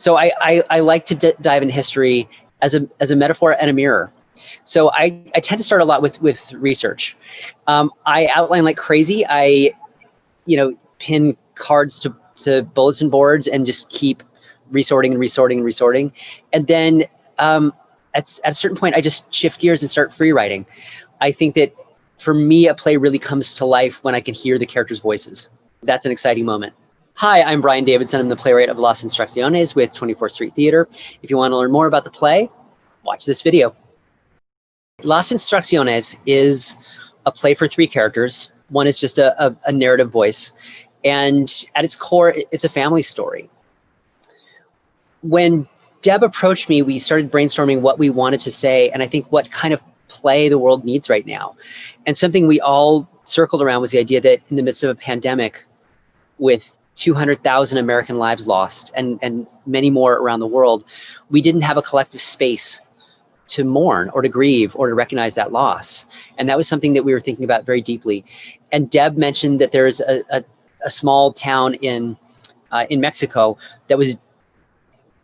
So I like to dive into history as a metaphor and a mirror. So I tend to start a lot with research. I outline like crazy. I pin cards to bulletin boards and just keep resorting. And then at a certain point, I just shift gears and start free writing. I think that for me, a play really comes to life when I can hear the characters' voices. That's an exciting moment. Hi, I'm Bryan Davidson. I'm the playwright of Las Instrucciones with 24th Street Theater. If you want to learn more about the play, watch this video. Las Instrucciones is a play for 3 characters. One is just a narrative voice. And at its core, it's a family story. When Deb approached me, we started brainstorming what we wanted to say, and I think what kind of play the world needs right now. And something we all circled around was the idea that in the midst of a pandemic with 200,000 American lives lost and many more around the world, we didn't have a collective space to mourn or to grieve or to recognize that loss. And that was something that we were thinking about very deeply. And Deb mentioned that there's a small town in Mexico that was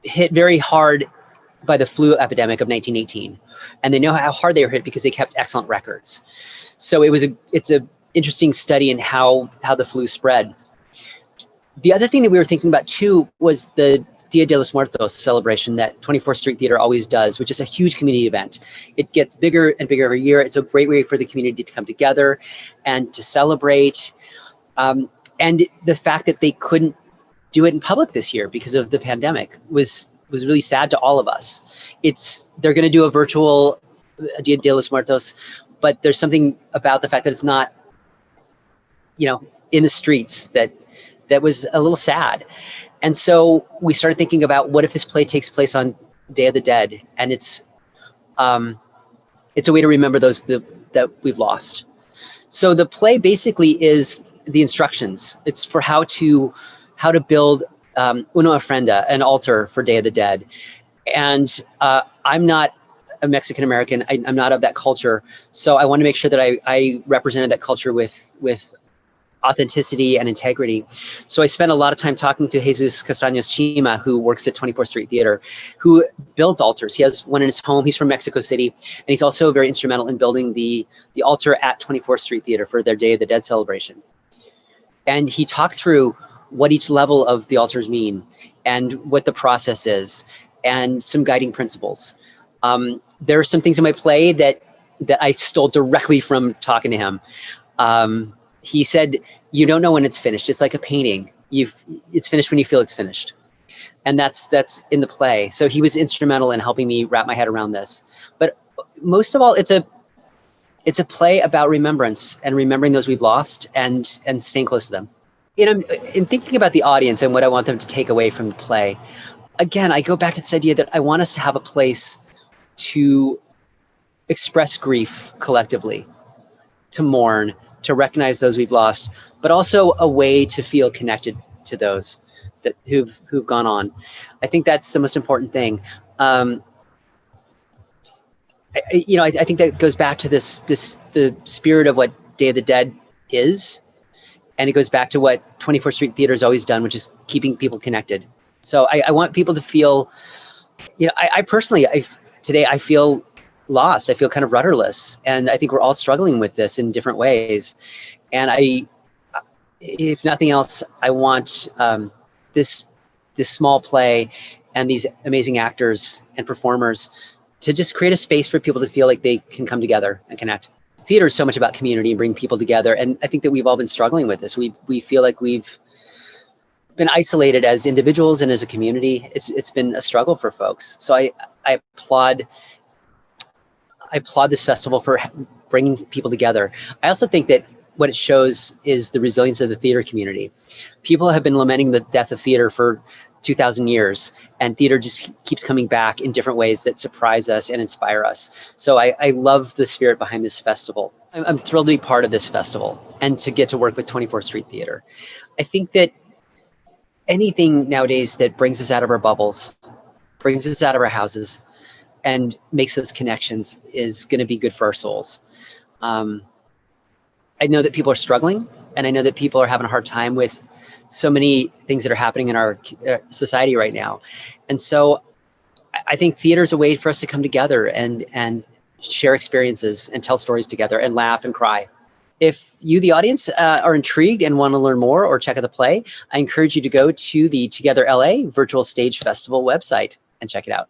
hit very hard by the flu epidemic of 1918. And they know how hard they were hit because they kept excellent records. So it's a interesting study in how the flu spread. The other thing that we were thinking about too was the Dia de los Muertos celebration that 24th Street Theater always does, which is a huge community event. It gets bigger and bigger every year. It's a great way for the community to come together and to celebrate. And the fact that they couldn't do it in public this year because of the pandemic was really sad to all of us. They're going to do a virtual Dia de los Muertos, but there's something about the fact that it's not, in the streets that was a little sad. And so we started thinking about what if this play takes place on Day of the Dead, and it's a way to remember those that we've lost. So the play basically is the instructions. It's for how to build una ofrenda, an altar for Day of the Dead. And I'm not a Mexican American. I'm not of that culture. So I want to make sure that I represented that culture with authenticity and integrity. So I spent a lot of time talking to Jesús Castaños-Chima, who works at 24th Street Theater, who builds altars. He has one in his home. He's from Mexico City. And he's also very instrumental in building the altar at 24th Street Theater for their Day of the Dead celebration. And he talked through what each level of the altars mean and what the process is and some guiding principles. There are some things in my play that I stole directly from talking to him. He said, you don't know when it's finished. It's like a painting. It's finished when you feel it's finished. And that's in the play. So he was instrumental in helping me wrap my head around this. But most of all, it's a play about remembrance and remembering those we've lost and staying close to them. In thinking about the audience and what I want them to take away from the play, again, I go back to this idea that I want us to have a place to express grief collectively, to mourn, to recognize those we've lost, but also a way to feel connected to those who've gone on. I think that's the most important thing. I think that goes back to the spirit of what Day of the Dead is, and it goes back to what 24th Street Theater has always done, which is keeping people connected. So I want people to feel, I personally, today I feel lost. I feel kind of rudderless. And I think we're all struggling with this in different ways. And if nothing else, I want this small play and these amazing actors and performers to just create a space for people to feel like they can come together and connect. Theater is so much about community and bringing people together. And I think that we've all been struggling with this. We feel like we've been isolated as individuals and as a community. It's been a struggle for folks. So I applaud this festival for bringing people together. I also think that what it shows is the resilience of the theater community. People have been lamenting the death of theater for 2,000 years, and theater just keeps coming back in different ways that surprise us and inspire us. So I love the spirit behind this festival. I'm thrilled to be part of this festival and to get to work with 24th Street Theater. I think that anything nowadays that brings us out of our bubbles, brings us out of our houses, and makes those connections is going to be good for our souls. I know that people are struggling, and I know that people are having a hard time with so many things that are happening in our society right now. And so I think theater is a way for us to come together and share experiences and tell stories together and laugh and cry. If you, the audience, are intrigued and want to learn more or check out the play, I encourage you to go to the Together LA Virtual Stage Festival website and check it out.